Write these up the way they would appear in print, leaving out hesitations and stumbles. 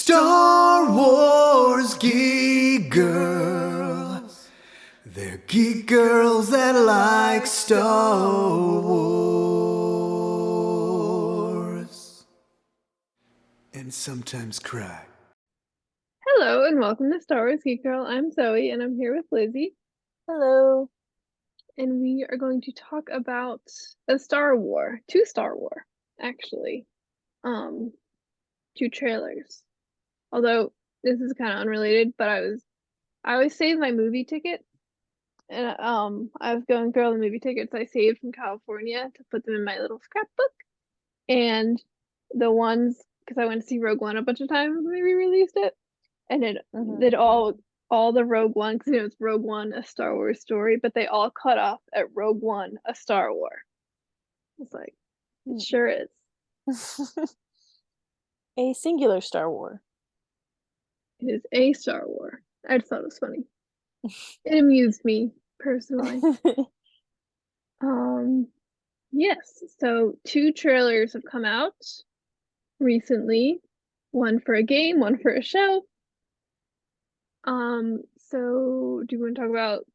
Star Wars Geek Girls. They're geek girls that like Star Wars. And sometimes cry. Hello and welcome to Star Wars Geek Girl. I'm Zoe and I'm here with Lizzy. Hello. And we are going to talk about two Star War, actually. Two trailers. Although this is kind of unrelated, but I always save my movie tickets. And I was going through all the movie tickets I saved from California to put them in my little scrapbook. And the ones, because I went to see Rogue One a bunch of times when they re-released it. And it did all the Rogue One, because it's Rogue One, a Star Wars story, but they all cut off at Rogue One, a Star War. It's like, it sure is. A singular Star War. It is a Star War. I just thought it was funny. It amused me personally. Yes, so two trailers have come out recently. One for a game, one for a show. So do you want to talk about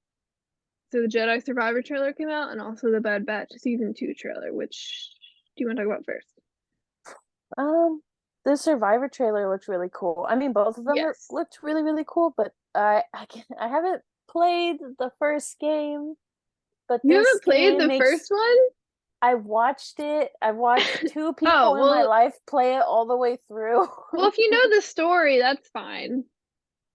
the Jedi Survivor trailer came out and also the Bad Batch season 2 trailer, which do you want to talk about first? The Survivor trailer looked really cool. I mean, both of them looked really, really cool, but I haven't played the first game. But you haven't played the first one? I watched it. I watched two people in my life play it all the way through. Well, if you know the story, that's fine.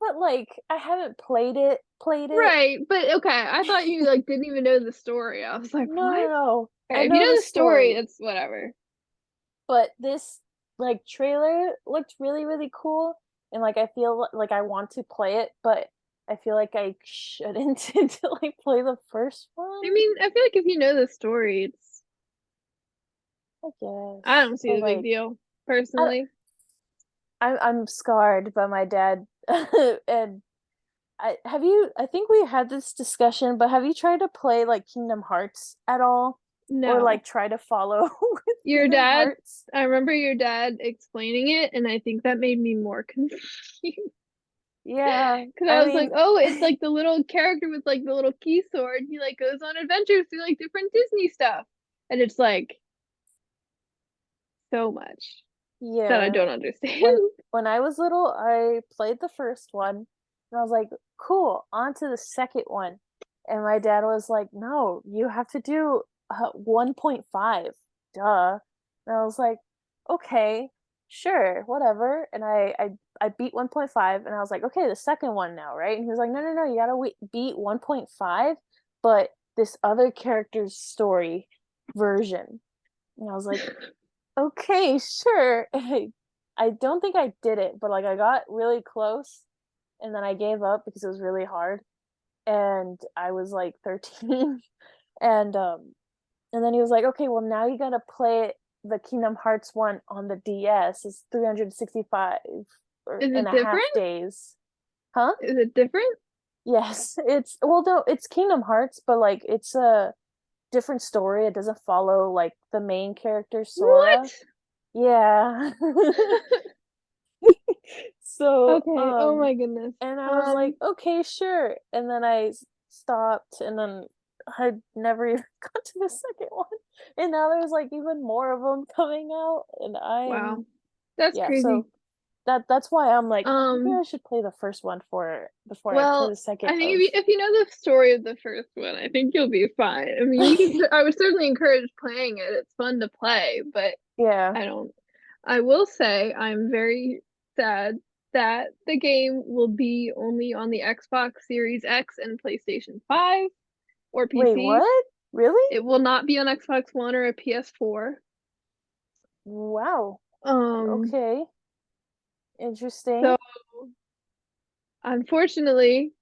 But like, I haven't played it. Right, but okay. I thought you like didn't even know the story. I was like, no, what? No. Okay, if you know the story, it's whatever. But this like trailer looked really, really cool, and like I feel like I want to play it, but I feel like I shouldn't until I play the first one. I mean, I feel like if you know the story, it's. I guess. I don't see the big deal personally. I'm scarred by my dad, and I think we had this discussion, but have you tried to play like Kingdom Hearts at all? No. Or like try to follow your dad Hearts? I remember your dad explaining it, and I think that made me more confused. Yeah, because I was like, oh, it's like the little character with like the little key sword. He like goes on adventures through like different Disney stuff, and it's like so much that I don't understand. When I was little, I played the first one, and I was like, cool, on to the second one. And my dad was like, no, you have to do 1.5. Duh. And I was like, okay, sure, whatever. And I beat 1.5, and I was like, okay, the second one now, right? And he was like, no, you gotta beat 1.5, but this other character's story version. And I was like, okay, sure. I don't think I did it, but like I got really close, and then I gave up because it was really hard. And I was like 13. And then he was like, okay, well now you gotta play the Kingdom Hearts one on the DS. It's 365 and a half days. Huh? Is it different? Yes. It's Kingdom Hearts, but like it's a different story. It doesn't follow like the main character Sora. What? Yeah. So okay. Oh my goodness. And I was like, okay, sure. And then I stopped, and then I never even got to the second one. And now there's like even more of them coming out, and wow, that's crazy. So that's why I'm like, maybe I should play the first one before I play the second. I think if you know the story of the first one, I think you'll be fine. I mean, I would certainly encourage playing it. It's fun to play, but yeah, I will say I'm very sad that the game will be only on the Xbox Series X and PlayStation 5 or PC. Wait, what? Really? It will not be on Xbox One or a PS4. Wow. Okay. Interesting. So, unfortunately,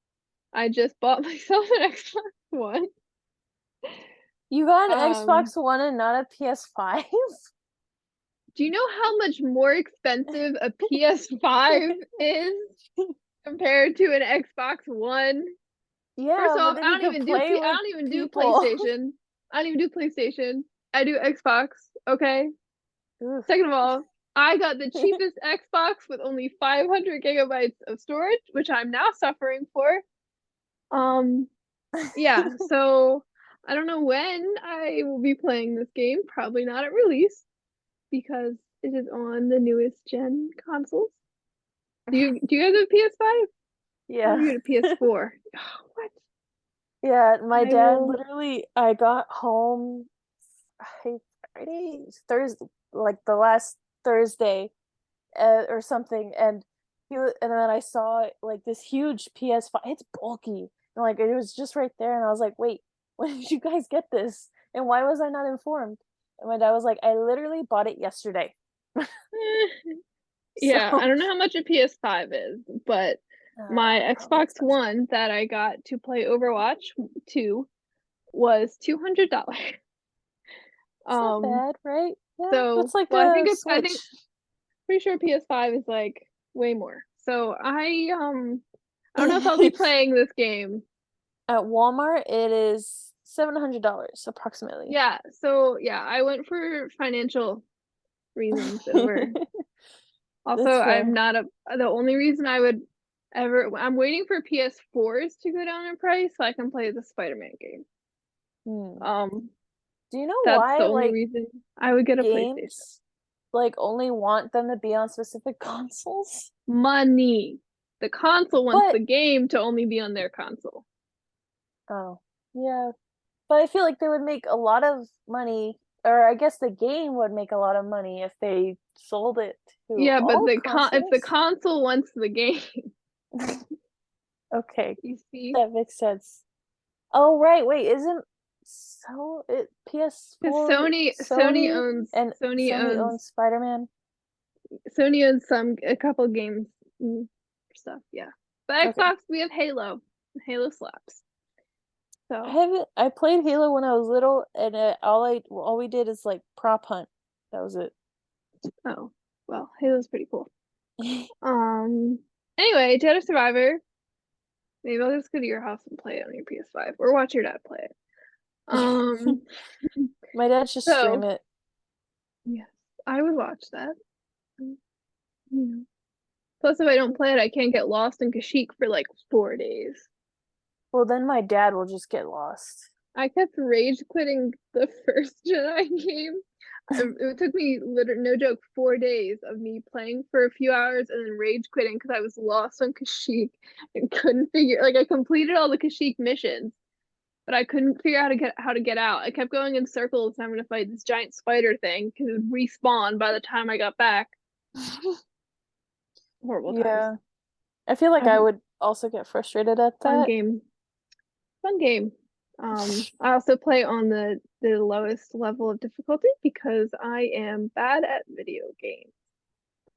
I just bought myself an Xbox One. You got an Xbox One and not a PS5? Do you know how much more expensive a PS5 is compared to an Xbox One? Yeah. First off, I don't even do PlayStation. I don't even do PlayStation. I do Xbox. Okay. Second of all, I got the cheapest Xbox with only 500 gigabytes of storage, which I'm now suffering for. Yeah, so I don't know when I will be playing this game. Probably not at release because it is on the newest gen consoles. Do you guys have PS5? Yeah. You get a PS4. What? Yeah, my I dad will. literally, I got home Friday, Thursday, like the last Thursday or something, and and then I saw like this huge PS5. It's bulky, and like it was just right there, and I was like, wait, when did you guys get this? And why was I not informed? And my dad was like, I literally bought it yesterday. Yeah, I So don't know how much a PS5 is, but my probably Xbox expensive. One that I got to play Overwatch 2 was $200. It's not Um, bad, right? Yeah, so that's like well, a I think Switch. pretty sure PS5 is like way more. So I don't know if I'll be playing this game. At Walmart, it is $700 approximately. Yeah, so yeah, I went for financial reasons and we're also That's I'm fair. not a the only reason I would ever I'm waiting for PS4s to go down in price so I can play the Spider-Man game. Hmm. Um, Do you know that's the why only like reason I would get a PlayStation. games like only want them to be on specific consoles? Money. The console wants But the game to only be on their console. oh, yeah. But I feel like they would make a lot of money, or I guess the game would make a lot of money if they sold it to Yeah, but all if the consoles. console wants the game, Okay, you see, that makes sense. Oh, right. Wait, isn't so it because PS4 Sony Sony and Sony owns Spider-Man? a couple games stuff, yeah. But Okay. Xbox, we have Halo. Halo slaps. I So, haven't I played Halo when I was little and all we did is like prop hunt. That was it. oh, well, Halo's pretty cool. Um, anyway, Jedi Survivor. Maybe I'll just go to your house and play it on your PS5 or watch your dad play it. Um, My dad should stream so it. yes, I would watch that. You know. Plus, if I don't play it, I can't get lost in Kashyyyk for like 4 days. Well, then my dad will just get lost. I kept rage quitting the first Jedi game. It took me literally, no joke, 4 days of me playing for a few hours and then rage quitting because I was lost on Kashyyyk and couldn't figure. Like I completed all the Kashyyyk missions, but I couldn't figure out how to get out. I kept going in circles having to fight this giant spider thing because it would respawn by the time I got back. Horrible times. Yeah. I feel like I Um, would also get frustrated at fun that. game. Fun game. I also play on the lowest level of difficulty because I am bad at video games.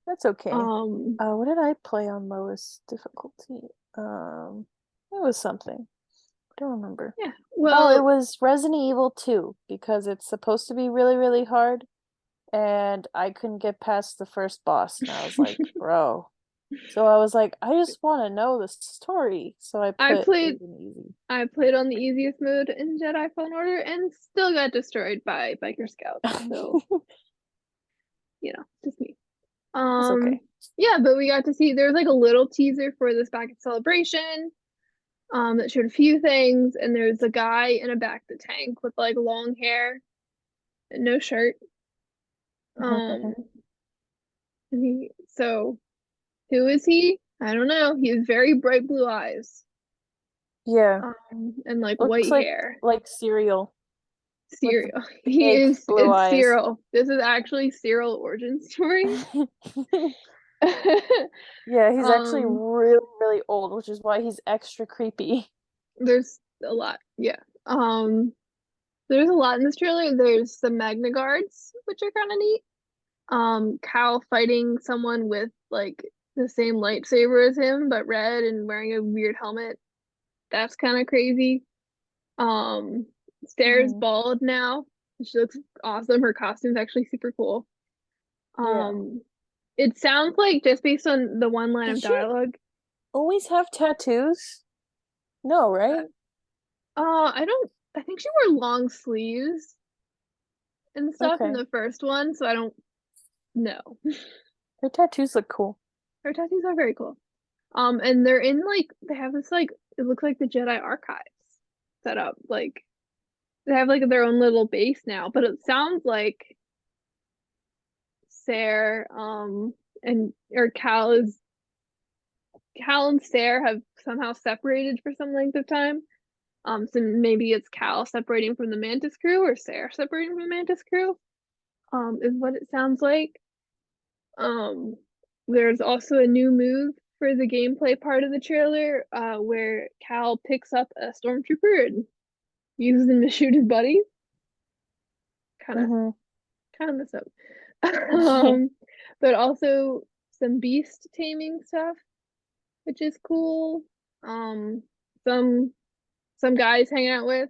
That's okay. Um, What did I play on lowest difficulty? Um, it was something. I don't remember. yeah. Oh, it Well, was Resident Evil 2 because it's supposed to be really, really hard, and I couldn't get past the first boss, and I was like, bro. So I was like, I just want to know the story. So I I put it played in easy. I played on the easiest mode in Jedi Fallen Order and still got destroyed by biker scouts. So, just me. It's Um, okay. yeah, but we got to see there was like a little teaser for this back at Celebration. That showed a few things, and there's a guy in a back to tank with like long hair and no shirt. Um, so who is he? I don't know. He has very bright blue eyes. Yeah, And like looks white hair. like cereal with the Cyril. He big is blue it's eyes. Cyril. This is actually Cyril origin story. Yeah, he's actually um, really, really old, which is why he's extra creepy. there's a lot. Yeah. Um, there's a lot in this trailer. There's the Magna Guards, which are kind of neat. Cal fighting someone with like the same lightsaber as him, but red and wearing a weird helmet. That's kind of crazy. Um, Stairs Hmm. bald now. She looks awesome. Her costume's actually super cool. Yeah. Um, it sounds like just based on the one line Did of she dialogue. always have tattoos? No, right? I don't. I think she wore long sleeves and stuff in Okay. the first one, so I don't No. Her tattoos look cool. Her tattoos are very cool. And they're in like they have this like it looks like the Jedi archives set up. Like they have like their own little base now, but it sounds like Sarah, and or Cal and Sarah have somehow separated for some length of time. So maybe it's Cal separating from the Mantis crew or Sarah separating from the Mantis crew. Is what it sounds like. Um, there's also a new move for the gameplay part of the trailer, where Cal picks up a stormtrooper and uses him to shoot his buddy. Kind of, Mm-hmm. kind of mess up. um, but also some beast taming stuff, which is cool. Um, some guys hanging out with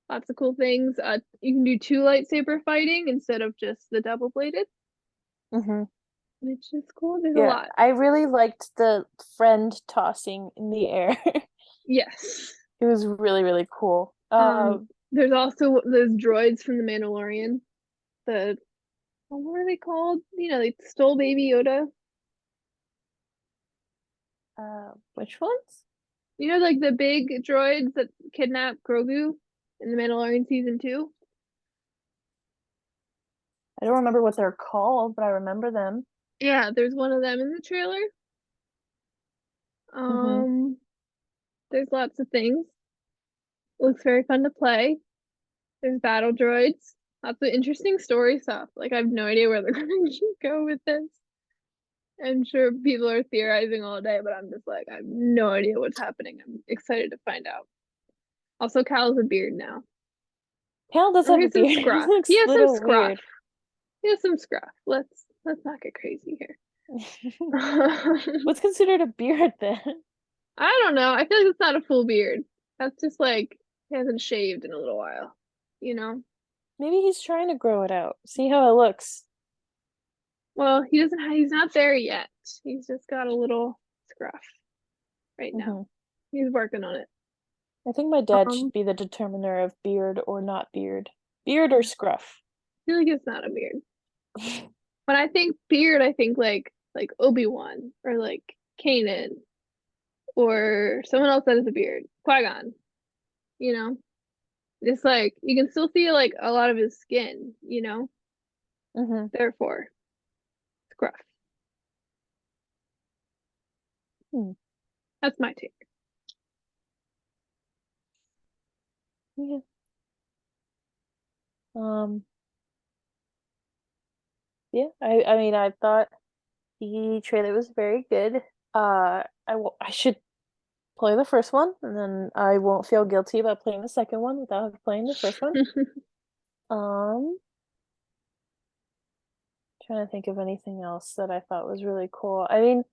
lots of cool things. You can do two lightsaber fighting instead of just the double bladed, Mm-hmm. which is cool. There's a Yeah, lot. I really liked the friend tossing in the air. Yes. It was really, really cool. There's also those droids from the Mandalorian. The what were they called? They stole Baby Yoda. Which ones? Like the big droids that kidnapped Grogu in the Mandalorian season 2. I don't remember what they're called, but I remember them. Yeah, there's one of them in the trailer. Mm-hmm. There's lots of things. Looks very fun to play. There's battle droids. Lots of interesting story stuff. Like I have no idea where they're going to go with this. I'm sure people are theorizing all day, but I'm just like, I have no idea what's happening. I'm excited to find out. Also, Cal has a beard now. Cal does Or he have a has some beard. He scruff. looks He a has some little scruff. weird. He has some scruff. Let's not get crazy here. What's considered a beard then? I don't know. I feel like it's not a full beard. That's just like he hasn't shaved in a little while. You know? Maybe he's trying to grow it out. See how it looks. Well, he's not there yet. He's just got a little scruff right now. Mm-hmm. He's working on it. I think my dad Um, should be the determiner of beard or not beard. Beard or scruff. I feel like it's not a beard. When I think beard, I think like Obi-Wan or like Kanan or someone else that has a beard. Qui-Gon, you know? It's like you can still see like a lot of his skin, Mm-hmm. Therefore, scruff. Hmm. That's my take. Yeah. Um, yeah, I mean, I thought the trailer was very good. I should play the first one, and then I won't feel guilty about playing the second one without playing the first one. Um, Trying to think of anything else that I thought was really cool. I mean,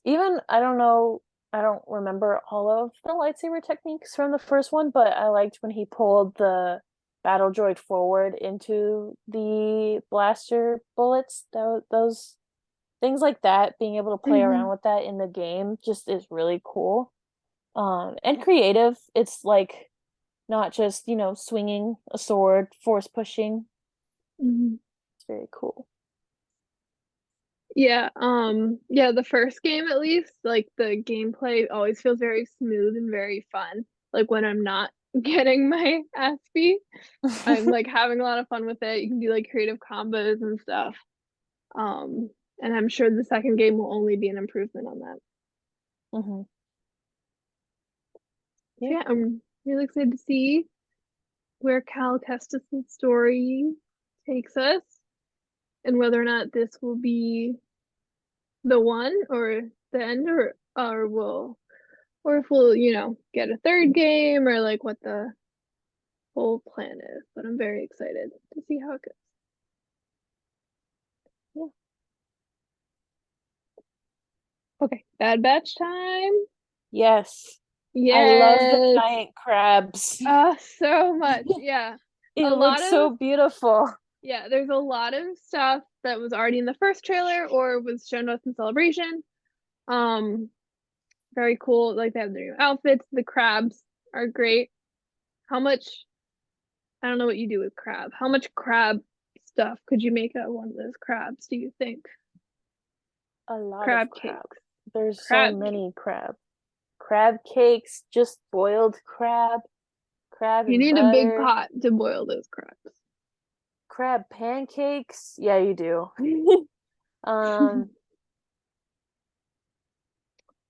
even I don't know, I don't remember all of the lightsaber techniques from the first one, but I liked when he pulled the battle droid forward into the blaster bullets. Those things like that, being able to play around Mhm. with that in the game just is really cool. And creative. It's like not just, swinging a sword, force pushing. Mhm. It's very cool. Yeah, the first game at least, like the gameplay always feels very smooth and very fun. Like when I'm not getting my ass beat, I'm like having a lot of fun with it. You can do like creative combos and stuff. Um, and I'm sure the second game will only be an improvement on that. Hmm. So Yeah. yeah, I'm really excited to see where Cal Kestis' story takes us and whether or not this will be the one or the end or if we'll, get a third game or like what the whole plan is. But I'm very excited to see how it goes. Yeah. Okay, Bad Batch time. Yes. I love the Yes. giant crabs. So much. Yeah. It A lot looks of so beautiful. Yeah, there's a lot of stuff that was already in the first trailer or was shown to us in Celebration. Um, Very cool. Like they have their new outfits. The crabs are great. How much I don't know what you do with crab. How much crab stuff could you make out of one of those crabs, do you think? A lot Crab of crab. cakes. There's Crab so many crab. Crab cakes, just boiled crab You and need a big butter, pot to boil those crabs. crab pancakes. Yeah, you do. um,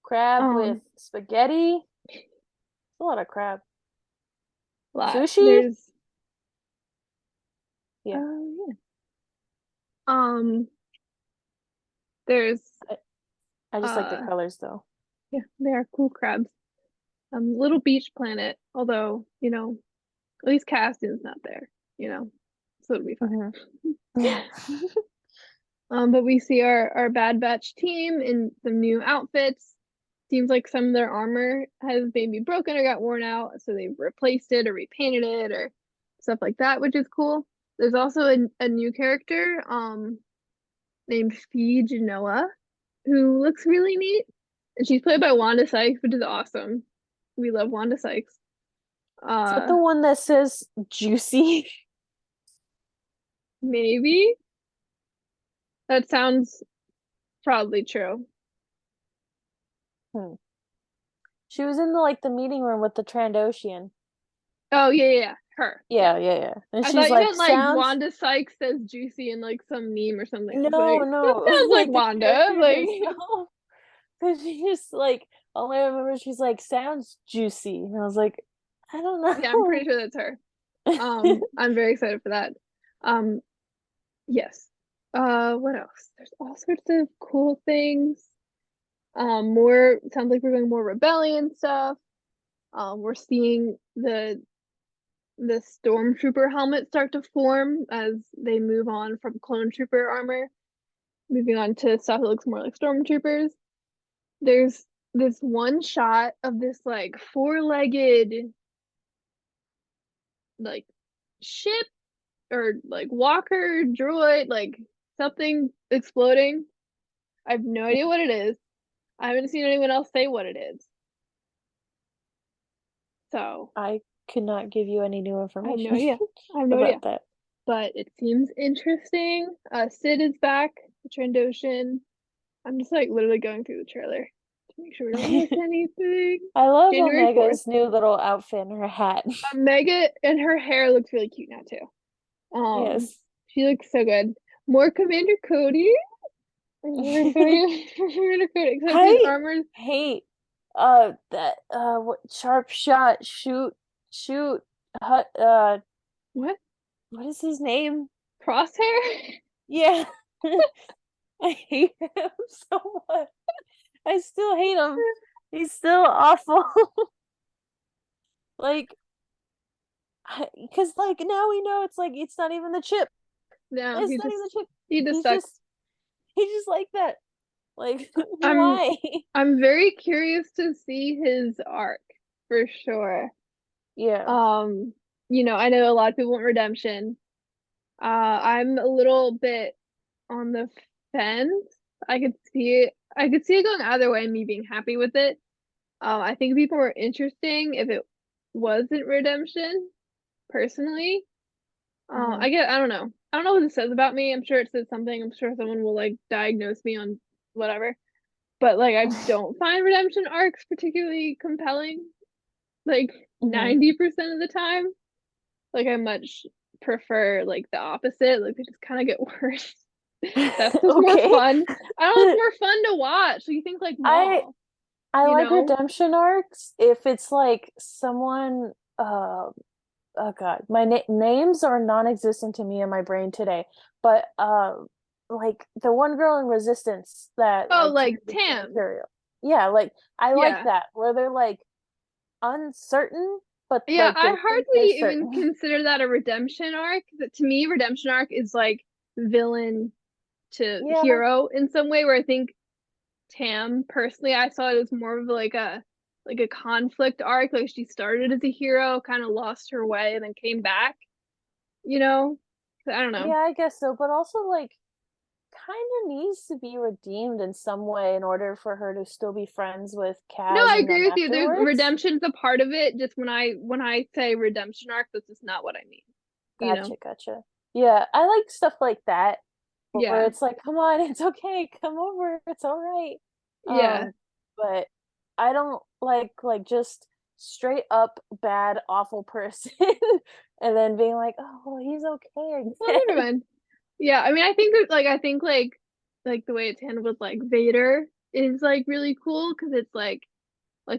crab with spaghetti. It's a lot of crab. Lot. Sushi? There's Yeah. yeah. There's I just like the colors though. yeah, they are cool crabs. Little Beach Planet, although, you know, at least Caston's not there, you know. So it'll be fine. But we see our Bad Batch team in some new outfits. Seems like some of their armor has maybe broken or got worn out, so they've replaced it or repainted it or stuff like that, which is cool. There's also a new character named Fee Genoa, who looks really neat. And she's played by Wanda Sykes, which is awesome. We love Wanda Sykes. Is that the one that says juicy? Maybe. That sounds probably true. She was in the meeting room with the Trandoshan. Oh yeah, her. Yeah. And I she's thought you like, meant like sounds Wanda Sykes says juicy in like some meme or something. no, That sounds like the Wanda. character Like herself. Because she just all I remember, she's like, sounds juicy, and I was like, I don't know. yeah, I'm pretty sure that's her. I'm very excited for that. Yes. What else? There's all sorts of cool things. More sounds like we're doing more rebellion stuff. We're seeing the stormtrooper helmet start to form as they move on from clone trooper armor, moving on to stuff that looks more like stormtroopers. There's this one shot of this like four-legged like ship or like walker droid, like something exploding. I have no idea what it is. I haven't seen anyone else say what it is. So I could not give you any new I information. have no idea. I have no about idea. that. But it seems interesting. Sid is back, the Trandoshan. I'm just like literally going through the trailer to make sure we don't miss anything. I love January Omega's 4th. new little outfit and her hat. Omega and her hair looks really cute now too. Yes. She looks so good. More Commander Cody. More Commander Cody. Except his armor's hate that what sharp shot shoot what is his name? Crosshair. Yeah. I hate him so much. I still hate him. He's still awful. Because now we know it's not even the chip. No, It's not even the chip. He just sucks. He's just like that. Why? I'm very curious to see his arc for sure. Yeah. I know a lot of people want redemption. I'm a little bit on the fence. I could see it going either way and me being happy with it. I think people were interesting if it wasn't redemption, personally. I don't know. I don't know what it says about me. I'm sure it says something. I'm sure someone will diagnose me on whatever. But I don't find redemption arcs particularly compelling. 90% of the time. I much prefer the opposite. They just kind of get worse. That's just more fun. I don't know, it's more fun to watch. So you think Maul, I like redemption arcs if it's someone oh god, my names are non-existent to me in my brain today, but the one girl in Resistance that Tam. Yeah, I like that where they're uncertain, but yeah, I hardly even consider that a redemption arc. That to me, redemption arc is villain to hero in some way. Where I think Tam personally, I saw it as more of a conflict arc. She started as a hero, kind of lost her way, and then came back. I don't know. Yeah, I guess so, but also kind of needs to be redeemed in some way in order for her to still be friends with Kaz. No, I agree with you. There's redemption's a part of it. Just when I say redemption arc, that's just not what I mean. Gotcha. Yeah, I like stuff like that where Yeah. it's like, come on, it's okay, come over, it's all right. Yeah. But I don't like just straight up bad, awful person and then being like, oh, well, he's okay Well, never again. mind. Yeah, I mean, I think that, like the way it's handled with like Vader is like really cool because it's like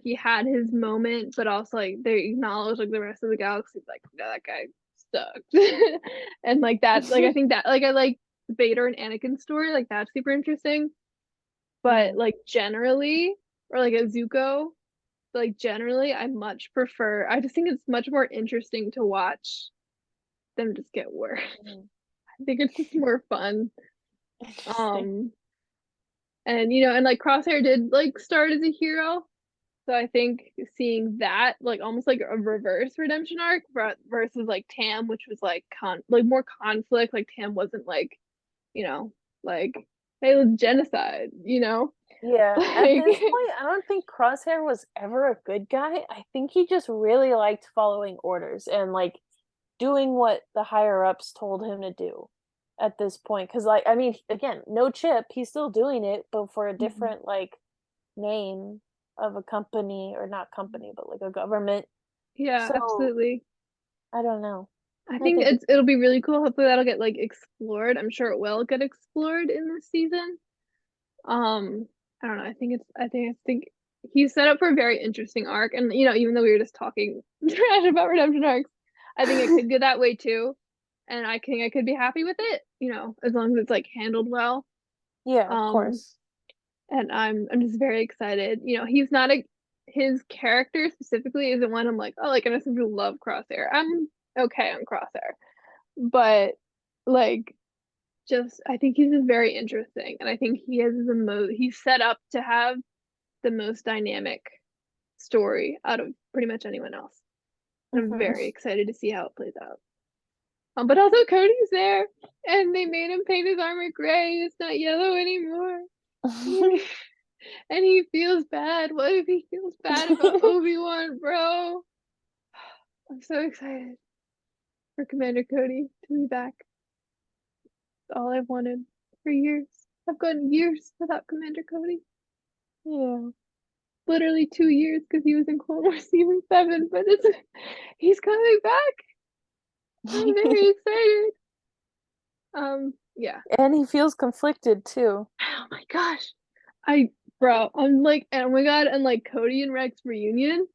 he had his moment, but also like they acknowledge like the rest of the galaxy, like, no, that guy sucked. And like that, like I think that like I like Vader and Anakin's story, like that's super interesting. But Mhm. like generally, or like a Zuko, like generally, I just think it's much more interesting to watch them just get worse. Mhm. I think it's just more fun. Interesting. Um, and you know, and like Crosshair did like start as a hero. So I think seeing that like almost like a reverse redemption arc versus like Tam, which was like more conflict. Like Tam wasn't like, you know, like, hey, let's genocide, you know? Yeah, at Like this point, I don't think Crosshair was ever a good guy. I think he just really liked following orders and like doing what the higher ups told him to do at this point. Because, like, I mean, again, no chip, he's still doing it, but for a Mhm. different like name of a company, or not company, but like a government. Yeah, So absolutely. I don't know. I I think think it'll be really cool. Hopefully that'll get like explored. I'm sure it will get explored in this season. Um, I don't know. I think he's set up for a very interesting arc. And you know, even though we were just talking trash about redemption arcs, I think it could go that way too. And I think I could be happy with it, you know, as long as it's like handled well. yeah, of Um, course. and I'm just very excited. You know, his character specifically isn't one I'm like, oh, like I know some people love Crosshair. I'm okay on Crosshair. But like just I think he's just very interesting, and I think he's set up to have the most dynamic story out of pretty much anyone else. And I'm Mhm. very excited to see how it plays out. But also Cody's there, and they made him paint his armor gray. It's not yellow anymore. And he feels bad. What if he feels bad about Obi-Wan, bro? I'm so excited for Commander Cody to be back. It's all I've wanted for years. I've gone years without Commander Cody. Yeah. Literally 2 years because he was in Clone Wars season 7, but he's coming back. I'm very excited. Yeah. And he feels conflicted too. Oh my gosh. I bro, I'm like, oh my god, and like Cody and Rex reunion.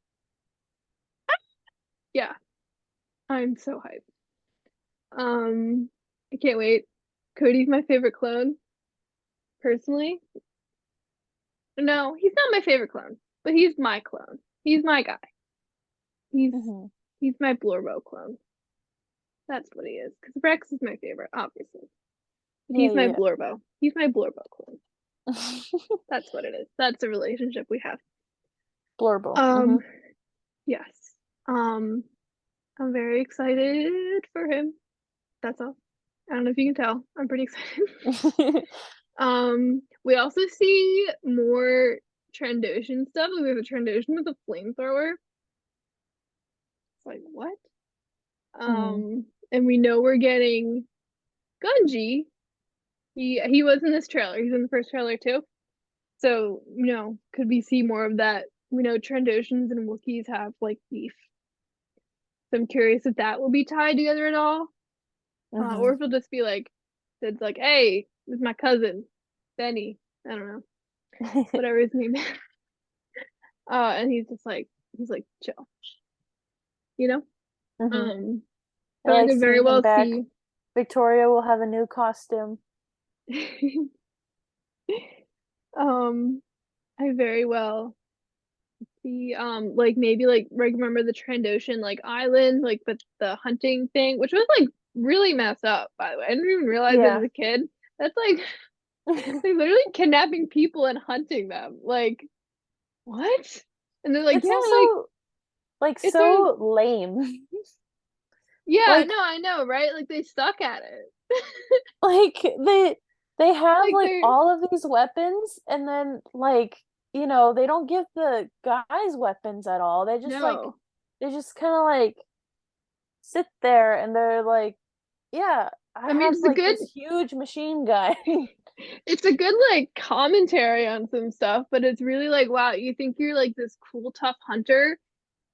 Yeah, I'm so hyped. I can't wait. Cody's my favorite clone, personally. No, he's not my favorite clone, but he's my clone. He's my guy. He's Mhm. he's my Blorbo clone. That's what he is. Because Rex is my favorite, obviously. But Yeah, he's my yeah. Blorbo. He's my Blorbo clone. That's what it is. That's the relationship we have. Blurble. Um, Hmm. yes. Um, I'm very excited for him. That's all. I don't know if you can tell. I'm pretty excited. We also see more Trandoshan stuff. Like, we have a Trandoshan with a flamethrower. It's like what? Hmm. And we know we're getting Gunji. He was in this trailer. He's in the first trailer too. So, you know, could we see more of that? We know Trandoshans and Wookiees have like beef. So I'm curious if that will be tied together at all. Or Hmm. if it'll just be like, it's like, hey, this is my cousin, Benny. I don't know, whatever his name is. And he's like, chill, you know? Hmm. Um, I but I like could very seeing him well back. see. Victoria will have a new costume. um, I very well see, like maybe like remember the Trandoshan like island, like but the hunting thing, which was like really messed up, by the way. I didn't even realize it as Yeah. a kid. That's like they're literally kidnapping people and hunting them. Like, what? And they're like, It's yeah, like also like it's our so lame. yeah, Like no, I know, right? Like they suck at it. like they have Like like they're all of these weapons, and then like, they don't give the guys weapons at all. no. They just kind of like sit there and they're like, yeah, I mean, have it's a like good this huge machine gun. it's a good like commentary on some stuff, but it's really like, wow, you think you're like this cool tough hunter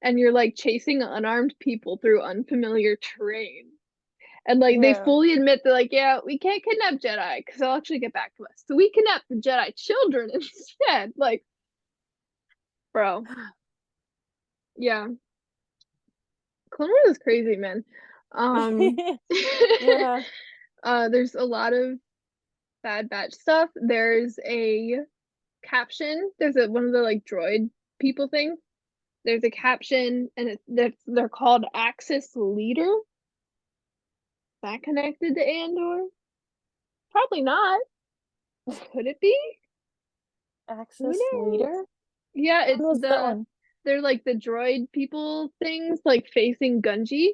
and you're like chasing unarmed people through unfamiliar terrain. And like they Yeah. fully admit they're like, yeah, we can't kidnap Jedi because they'll actually get back to us. So we kidnap the Jedi children instead. Like, bro. Yeah. Clone Wars is crazy, man. Yeah. There's a lot of Bad Batch stuff. There's a caption. There's one of the like droid people things. There's a caption, and they're called Axis Leader. Is that connected to Andor? Probably not. Could it be? Axis leader? Yeah, When was that one? they're like the droid people things like facing Gunji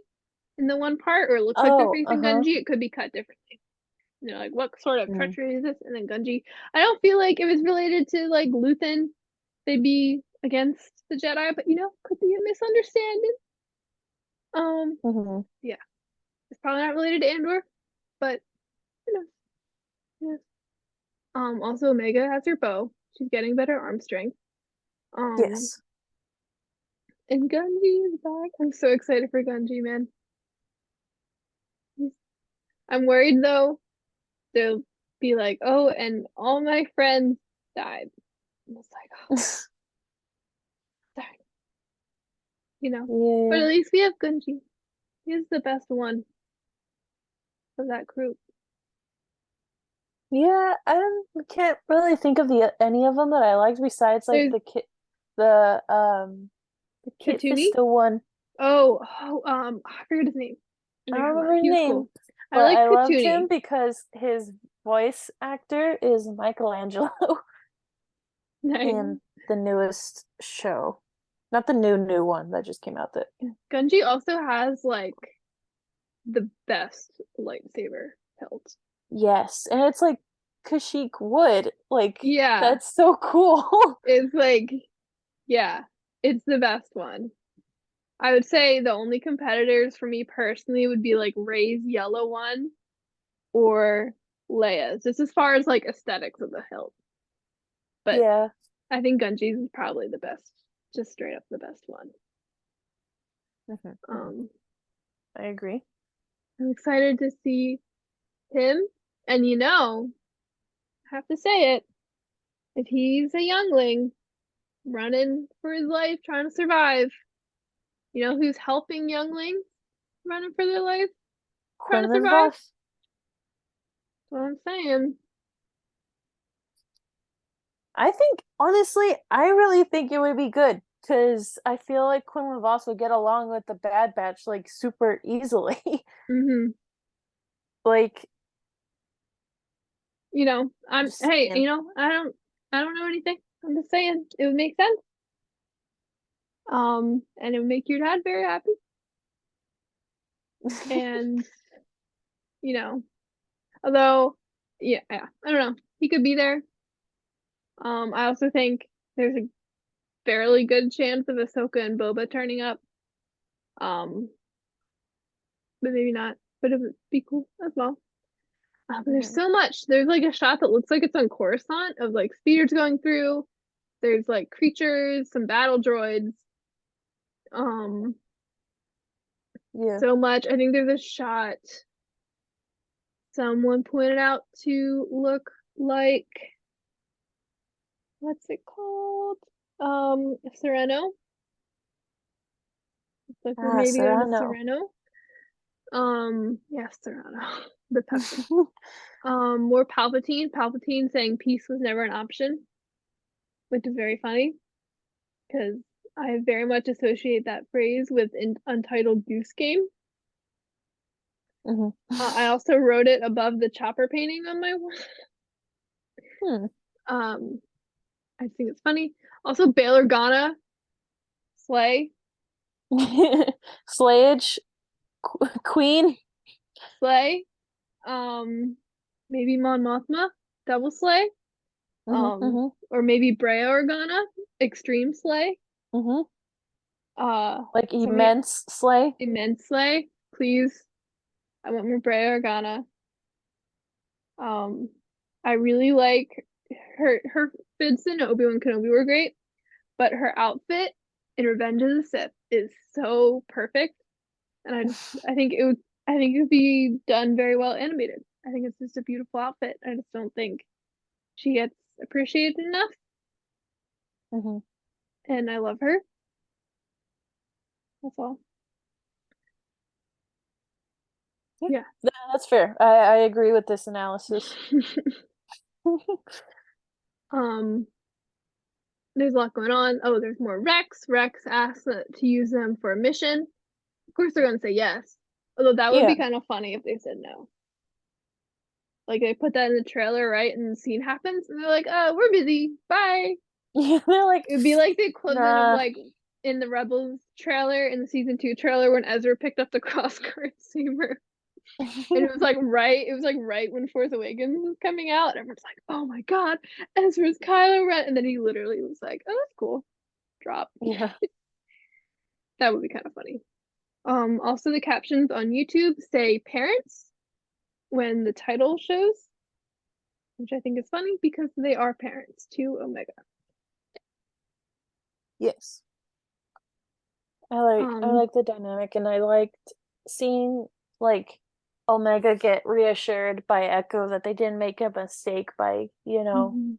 in the one part, or it looks like they're facing Gunji. It could be cut differently. You know, like what sort of treachery is this? And then Gunji. I don't feel like it was related to like Luthen. They'd be against the Jedi, but could be a misunderstanding. Yeah, it's probably not related to Andor, but yeah. Also Omega has her bow. She's getting better arm strength. Yes. And Gunji is back. I'm so excited for Gunji, man. I'm worried though. They'll be like, oh, and all my friends died. And it's like, oh, sorry. But Yeah. at least we have Gunji. He's the best one of that group. Yeah, I can't really think of any of them that I liked besides like There's the Kit Katuni. Fisto one. I forget his name. I don't remember his He was name, cool. I but like I loved Katuni. him because his voice actor is Michelangelo Nice. in the newest show. Not the new one that just came out. That Gunji also has like the best lightsaber hilt. yes, and it's like Kashyyyk wood. Like Yeah, that's so cool. it's like it's the best one. I would say the only competitors for me personally would be like Rey's yellow one or Leia's, just as far as like aesthetics of the hilt. But Yeah, I think Gunji's is probably the best, just straight up the best one. I agree. I'm excited to see him, and I have to say it, if he's a youngling running for his life, trying to survive, who's helping younglings running for their life, trying to Quinlan survive? Vos. That's what I'm saying. I think honestly, I really think it would be good because I feel like Quinlan Vos would get along with the Bad Batch like super easily. Like, Hey, I don't know anything. I'm just saying it would make sense. And it would make your dad very happy. And although I don't know, he could be there. I also think there's a fairly good chance of Ahsoka and Boba turning up. But maybe not. But it would be cool as well. But there's so much. There's like a shot that looks like it's on Coruscant of like speeders going through. There's like creatures, some battle droids. yeah. So much. I think there's a shot someone pointed out to look like, what's it called? Sereno. It's like we're maybe going to Serrano. Sereno. Yes, Serrano. The pepper. More Palpatine. Palpatine saying peace was never an option, which is very funny because I very much associate that phrase with Untitled Goose Game. I also wrote it above the chopper painting on my wall. I think it's funny. Also, Bail Organa, Slay, Slayage, Queen, Slay. Maybe Mon Mothma, Double Slay. Or maybe Brea Organa, Extreme Slay. like immense slay. Immense Slay, please. I want more Brea Organa. I really like her fits in Obi-Wan Kenobi were great, but her outfit in Revenge of the Sith is so perfect, and I think it would be done very well animated. I think it's just a beautiful outfit. I just don't think she gets appreciated enough, Hmm. and I love her. That's all. Yeah. That's fair. I agree with this analysis. um, there's a lot going on. Oh, there's more Rex. Rex asks to use them for a mission. Of course, they're gonna say yes. Although that would Yeah. be kind of funny if they said no. Like they put that in the trailer, right? And the scene happens, and they're like, we're busy. Bye." They're like, It would be like the equivalent of nah. like in the Rebels trailer, in the season 2 trailer, when Ezra picked up the crossguard saber. And it was like right when Force Awakens was coming out. And everyone's like, oh my god, Ezra's Kylo Ren. And then he literally was like, oh, that's cool. Drop. Yeah. That would be kind of funny. Also the captions on YouTube say parents when the title shows, which I think is funny because they are parents to Omega. Yes. I Um, like the dynamic, and I liked seeing like Omega get reassured by Echo that they didn't make a mistake by, mhm,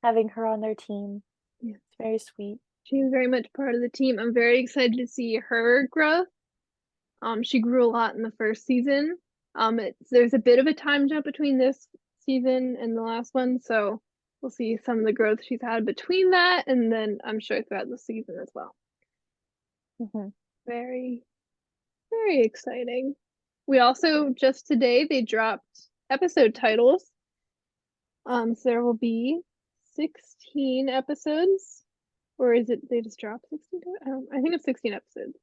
having her on their team. yeah. It's very sweet. She is very much part of the team. I'm very excited to see her growth. She grew a lot in the first season. There's a bit of a time jump between this season and the last one, so we'll see some of the growth she's had between that, and then I'm sure throughout the season as well. Hmm. Very, very exciting. We also just today they dropped episode titles. So there will be 16 episodes, or is it they just dropped 16? I think it's 16 episodes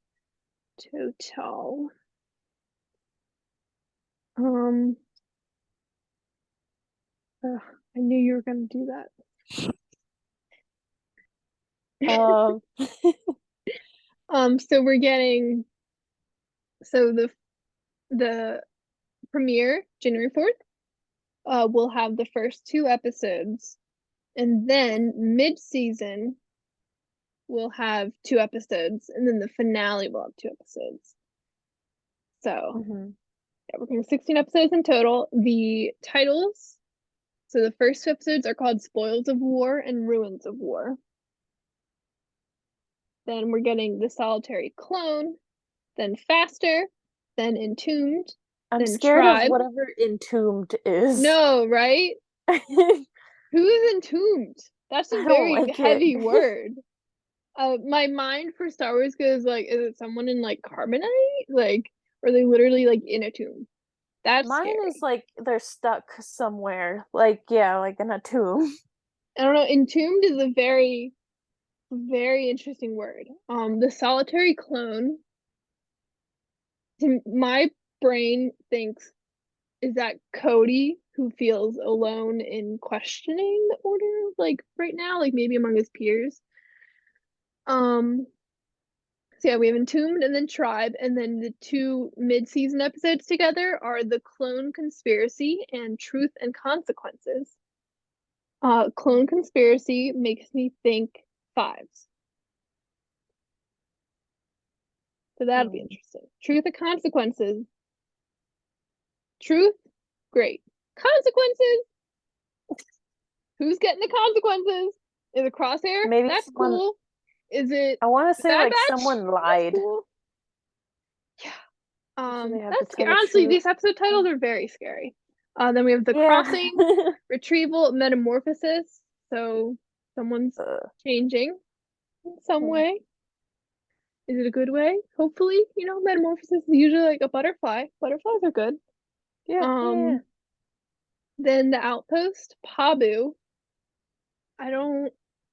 total. Um, ugh, I knew you were gonna do that. Um, So we're getting the premiere January 4th. We'll have the first 2 episodes, and then mid-season we'll have 2 episodes, and then the finale will have 2 episodes. So mhm. yeah, we're getting 16 episodes in total. The titles, so the first 2 episodes are called Spoils of War and Ruins of War. Then we're getting The Solitary Clone, then Faster, then Entombed, I'm then scared of Tribe. whatever Entombed is. No, right? I Who is entombed? That's a don't very like it. heavy word. My mind for Star Wars goes like, is it someone in like carbonite? Like, or are they literally like in a tomb? That's Mine scary. is like they're stuck somewhere. Like, yeah, like in a tomb. I don't know. Entombed is a very, very interesting word. The solitary clone, my brain thinks, is that Cody who feels alone in questioning the order, like right now, like maybe among his peers. Um, So yeah, we have Entombed and then Tribe, and then the 2 mid-season episodes together are The Clone Conspiracy and Truth and Consequences. Clone Conspiracy makes me think fives. So that'll be Hmm. interesting. Truth and Consequences. Truth, great. Consequences, who's getting the consequences? Is it Crosshair? Maybe That's someone, cool. Is it I want to the say Bad like Batch? someone That's lied. cool. Yeah. So they have to That's tell scary. the Honestly, truth. these episode titles are very scary. Then we have The Yeah. Crossing, Retrieval, Metamorphosis. So someone's Uh, changing in some hmm. way. Is it a good way? Hopefully, metamorphosis is usually like a butterfly. Butterflies are good. Yeah, yeah. Um, then The Outpost, Pabu. I don't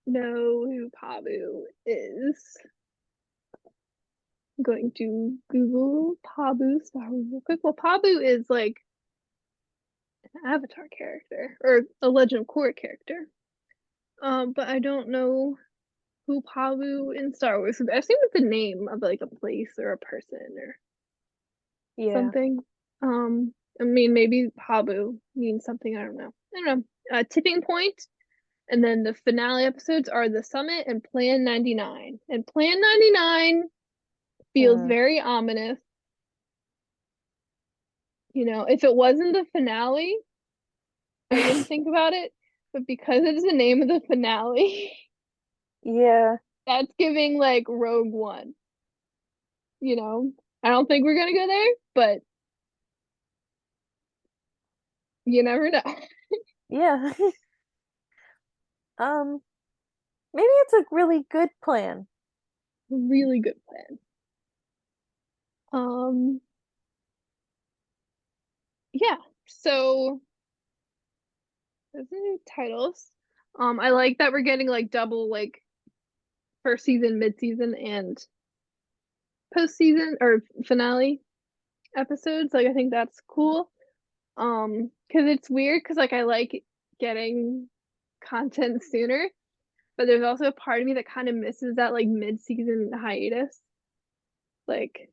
know who Pabu is. I'm going to Google Pabu Star Wars real quick. Well, Pabu is like an Avatar character or a Legend of Korra character. But I don't know who Pabu in Star Wars. I've seen with the name of like a place or a person or Yeah. something. I mean, maybe Habu means something. I don't know. Tipping Point, and then the finale episodes are The Summit and Plan 99. And Plan 99 feels Hmm. very ominous. If it wasn't the finale, I wouldn't think about it. But because it's the name of the finale, Yeah. that's giving like Rogue One. You know, I don't think we're gonna go there, but you never know. Yeah. Um, maybe it's a really good plan. Really good plan. Um, yeah. So those are new titles. I like that we're getting like double like first season, mid season, and post season or finale episodes. Like I think that's cool. Because it's weird because like I like getting content sooner, but there's also a part of me that kind of misses that like mid season hiatus. Like,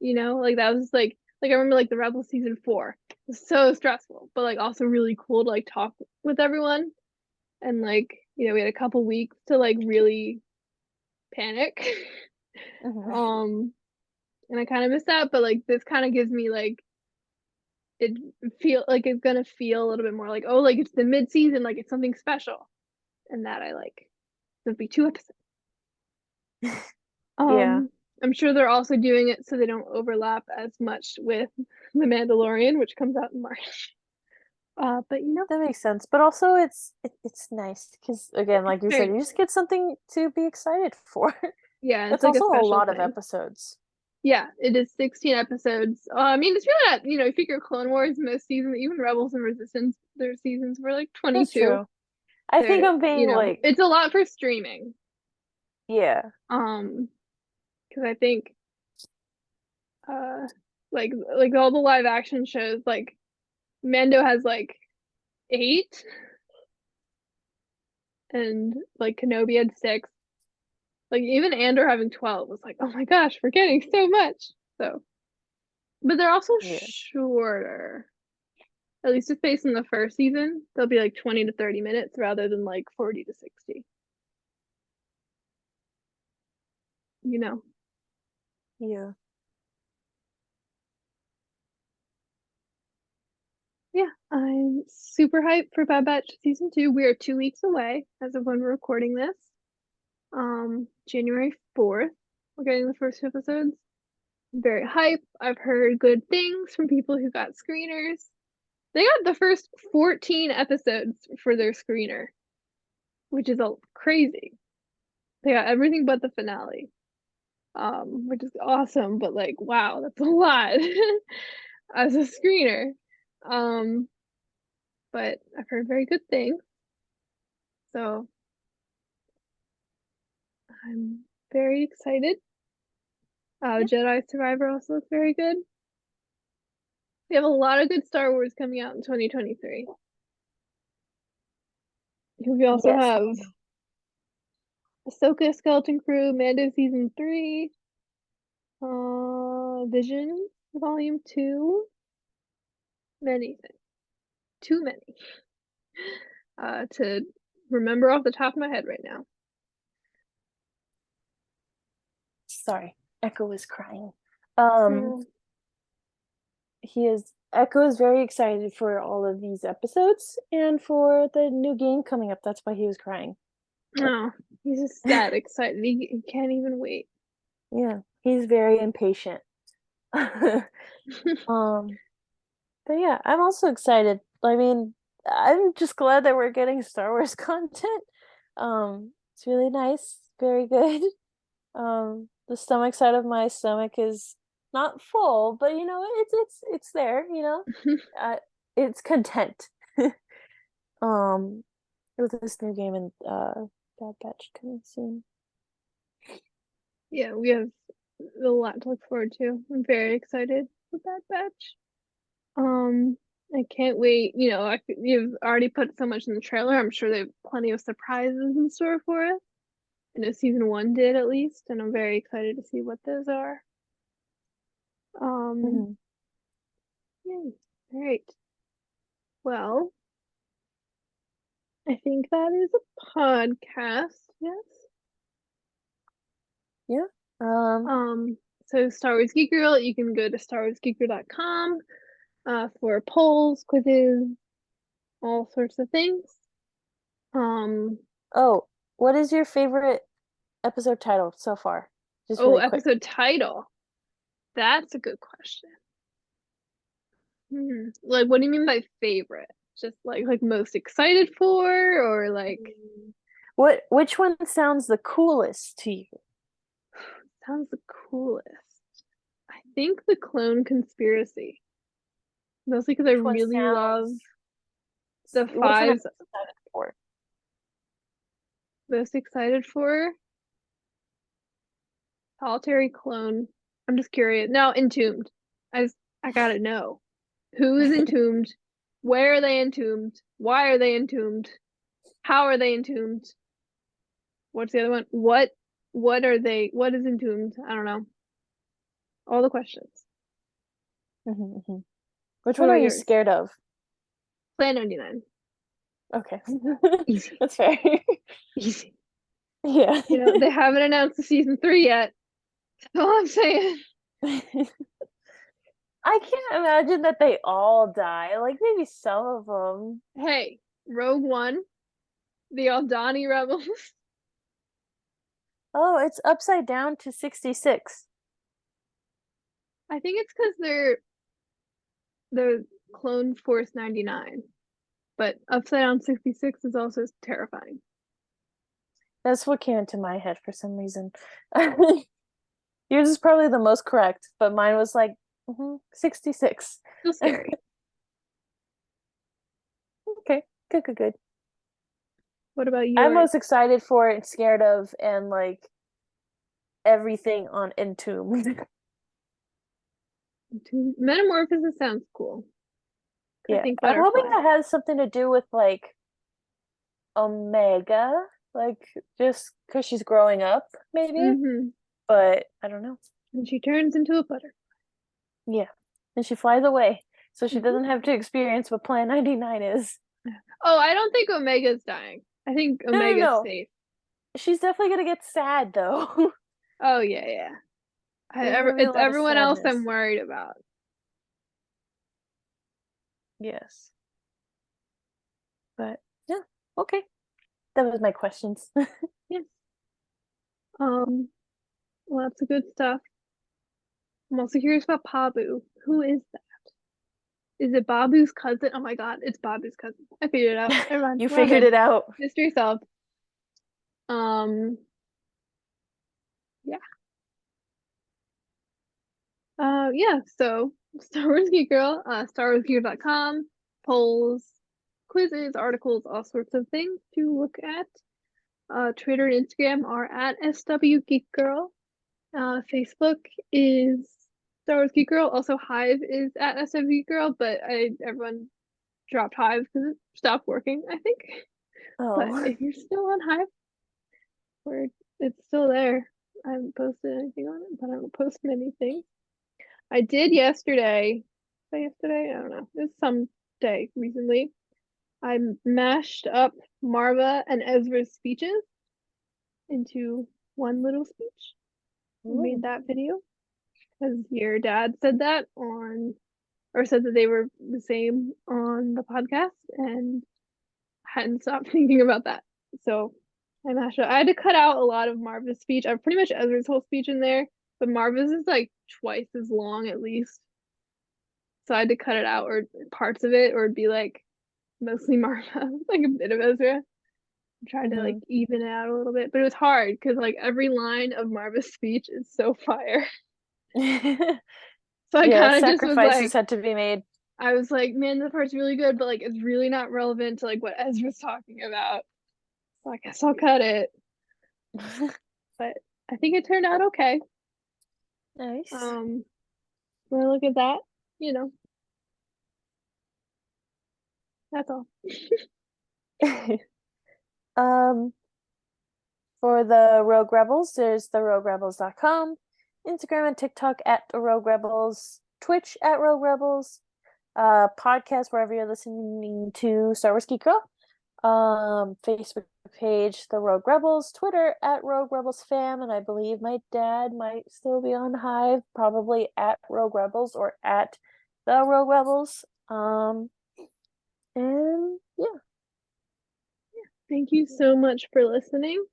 like that was like I remember like the Rebel season 4 was so stressful, but like also really cool to like talk with everyone. And like, we had a couple weeks to like really panic. Mhm. um and I kind of miss that, but like this kind of gives me like it feel like it's gonna feel a little bit more like, oh, like it's the mid season, like it's something special. And that I like. It'll be 2 episodes. Yeah, I'm sure they're also doing it so they don't overlap as much with The Mandalorian, which comes out in March. But that makes sense. But also, it's nice because again, like you very said, you exciting. just get something to be excited for. Yeah, it's It's like a also a special lot of thing. episodes. Yeah, it is 16 episodes. I mean, it's really not, you figure Clone Wars, most seasons, even Rebels and Resistance, their seasons were like That's 22. true. I think They're, I'm being like, it's a lot for streaming. yeah, Um, because I think, uh, like all the live action shows, like Mando has like 8, and like Kenobi had 6. Like even Andor having 12 was like, oh my gosh, we're getting so much. So, but they're also yeah, shorter. At least it's based on the first season. They'll be like 20 to 30 minutes rather than like 40 to 60. You know. yeah. Yeah, I'm super hyped for Bad Batch season 2. We are 2 weeks away as of when we're recording this. January 4th. We're getting the first 2 episodes. I'm very hyped. I've heard good things from people who got screeners. They got the first 14 episodes for their screener, which is crazy. They got everything but the finale, which is awesome, but like, wow, that's a lot as a screener. Um, but I've heard very good things, so I'm very excited. Yep. Jedi Survivor also looks very good. We have a lot of good Star Wars coming out in 2023. We also Yes. have Ahsoka Skeleton Crew, Mando season 3, Vision Volume 2, many things, too many, to remember off the top of my head right now. Sorry, Echo is crying. Um, Oh, Echo is very excited for all of these episodes and for the new game coming up. That's why he was crying. oh, he's just that excited. He can't even wait. Yeah, he's very impatient. Um, but yeah, I'm also excited. I mean, I'm just glad that we're getting Star Wars content. It's really nice, very good. The stomach side of my stomach is not full, but it's there, Uh, it's content. Um, with this new game and Bad Batch coming soon. Yeah, we have a lot to look forward to. I'm very excited for Bad Batch. I can't wait. You've already put so much in the trailer. I'm sure they have plenty of surprises in store for us. I know season 1 did at least, and I'm very excited to see what those are. Um, Mhm. Yay. All right. Well, I think that is a podcast. Yes. Yeah. So Star Wars Geek Girl, you can go to starwarsgeekgirl.com for polls, quizzes, all sorts of things. Oh, what is your favorite episode title so far? Just Oh, really quick. episode title. That's a good question. Like, what do you mean by favorite? Just like most excited for, or like Which one sounds the coolest to you? sounds the coolest? I think the clone conspiracy. Mostly because I Which one really love sounds the which one are you fives. excited for? Most excited for solitary clone. I'm just curious. Now, entombed. I gotta know who is entombed, where are they entombed, why are they entombed, how are they entombed? What's the other one? What are they? What is entombed? I don't know. All the questions. Which What one are about you yours? scared of? Plan 99. Okay. Easy. That's fair. Easy. Yeah. You know, they haven't announced the season 3 yet. That's all I'm saying. I can't imagine that they all die. Like maybe some of them. Hey, Rogue One, the Aldani rebels. Oh, it's upside down to 66. I think it's because they're clone Force 99. But Upside Down 66 is also terrifying. That's what came into my head for some reason. Yours is probably the most correct, but mine was like 66. Still scary. Okay, good. What about I'm yours? most excited for and scared of and like everything on Entomb. Metamorphosis sounds cool. I Yeah, think I'm hoping Butterfly. that has something to do with like Omega, like just because she's growing up, maybe. Mm-hmm. But I don't know. And she turns into a butterfly. Yeah, and she flies away, so she Mm-hmm. doesn't have to experience what Plan 99 is. Oh, I don't think Omega's dying. I think Omega's No. safe. She's definitely gonna get sad though. Oh yeah. There's gonna be a It's lot of everyone else sadness. I'm worried about. Yes. But yeah, okay. That was my questions. Yes. Lots of good stuff. I'm also curious about Pabu. Who is that? Is it Babu's cousin? Oh my god, it's Babu's cousin. I figured it out. Never mind. You We're all figured good. it out. Mystery solved. Yeah. Yeah, so Star Wars Geek Girl, StarWarsGeek.com, polls, quizzes, articles, all sorts of things to look at. Twitter and Instagram are at SW Geek Girl. Facebook is Star Wars Geek Girl. Also, Hive is at SW Geek Girl, but everyone dropped Hive because it stopped working, I think. But Oh. if you're still on Hive, where it's still there, I haven't posted anything on it, but I don't post many things. I did yesterday. Yesterday? I don't know. It was some day recently. I mashed up Marva and Ezra's speeches into one little speech. I made that video because your dad said that on, or said that they were the same on the podcast, and hadn't stopped thinking about that. So I mashed up. I had to cut out a lot of Marva's speech. I have pretty much Ezra's whole speech in there, but Marva's is like twice as long at least. So I had to cut it out or parts of it, or it'd be like mostly Marva, like a bit of Ezra. I tried to like even it out a little bit, but it was hard because like every line of Marva's speech is so fire. So I Yeah, kind of just was sacrifices like, had to be made. I was like, man, the part's really good, but like it's really not relevant to like what Ezra's talking about. So I guess I'll cut it. But I think it turned out okay. Nice. When I look at that, that's all. Um, for the Rogue Rebels, there's the roguerebels.com, Instagram and TikTok at the Rogue Rebels, Twitch at Rogue Rebels, podcast wherever you're listening to Star Wars Geek Girl. Facebook page The Rogue Rebels, Twitter at Rogue Rebels Fam, and I believe my dad might still be on Hive, probably at Rogue Rebels or at The Rogue Rebels. And yeah. Thank you so much for listening.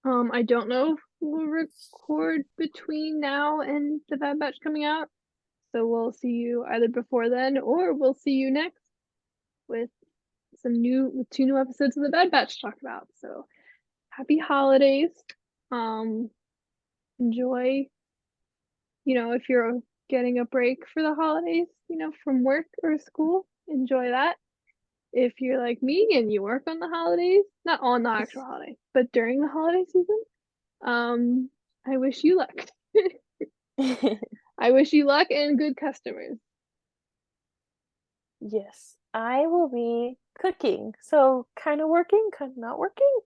I don't know if we'll record between now and the Bad Batch coming out, so we'll see you either before then or we'll see you next with two new episodes of the Bad Batch to talk about. So happy holidays. Enjoy, if you're getting a break for the holidays, from work or school, enjoy that. If you're like me and you work on the holidays, not on the actual holiday, but during the holiday season, I wish you luck. I wish you luck and good customers. Yes, I will be cooking. So kind of working, kind of not working.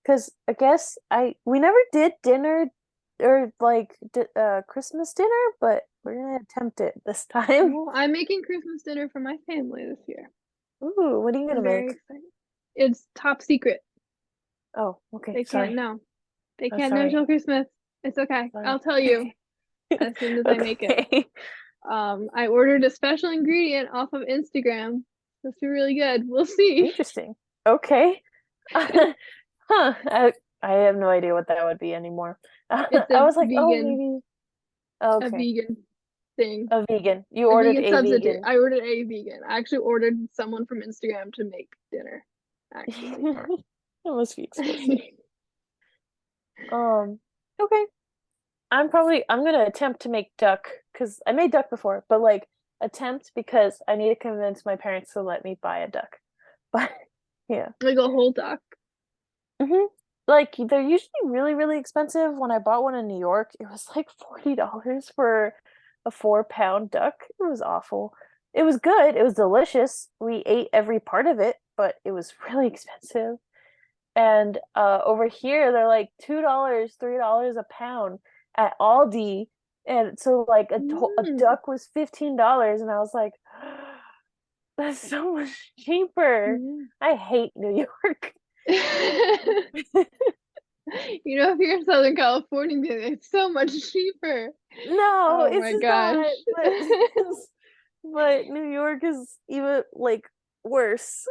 Because I guess we never did dinner or like Christmas dinner, but we're gonna attempt it this time. Well, I'm making Christmas dinner for my family this year. Ooh, what are you gonna I'm very make? excited. It's top secret. Oh, okay. They Sorry. can't know. They Oh, can't know sorry. till Christmas. It's okay. Sorry. I'll tell you as soon as I make it. Okay. I ordered a special ingredient off of Instagram. Supposed to be really good. We'll see. Interesting. Okay. Huh. I have no idea what that would be anymore. It's I a was like, oh, vegan, maybe. a Okay. vegan thing. A vegan. You A ordered vegan a substitute. vegan. I ordered a vegan. I actually ordered someone from Instagram to make dinner. Actually. That must be expensive. Okay. I'm gonna attempt to make duck because I made duck before, but like attempt because I need to convince my parents to let me buy a duck. But yeah. Like a whole duck. Like they're usually really, really expensive. When I bought one in New York, it was like $40 for a 4-pound duck. It was awful. It was good. It was delicious. We ate every part of it, but it was really expensive. And over here they're like $2, $3 a pound at Aldi. And so like a duck was $15, and I was like, that's so much cheaper. I hate New York. If you're in Southern California, it's so much cheaper. No, Oh my gosh. But New York is even like worse.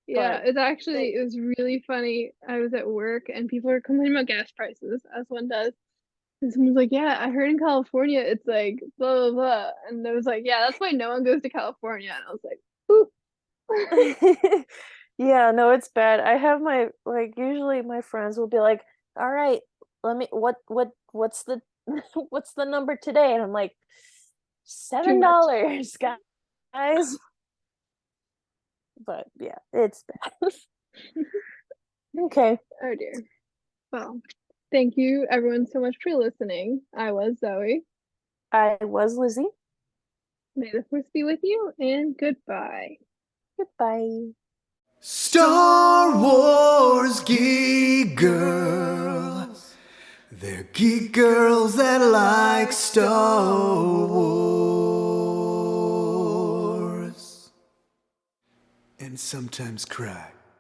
Yeah, But it was really funny. I was at work and people were complaining about gas prices, as one does. And someone's like, yeah, I heard in California it's like blah blah blah. And I was like, yeah, that's why no one goes to California. And I was like, ooh. yeah, no, it's bad. I have usually my friends will be like, all right, let me what's the what's the number today? And I'm like, $7, guys. But yeah, it's bad. Okay. Oh dear. Well, thank you everyone so much for listening. I was Zoe. I was Lizzy. May the force be with you, and goodbye. Goodbye. Star Wars Geek Girls. They're geek girls that like Star Wars. And sometimes cry.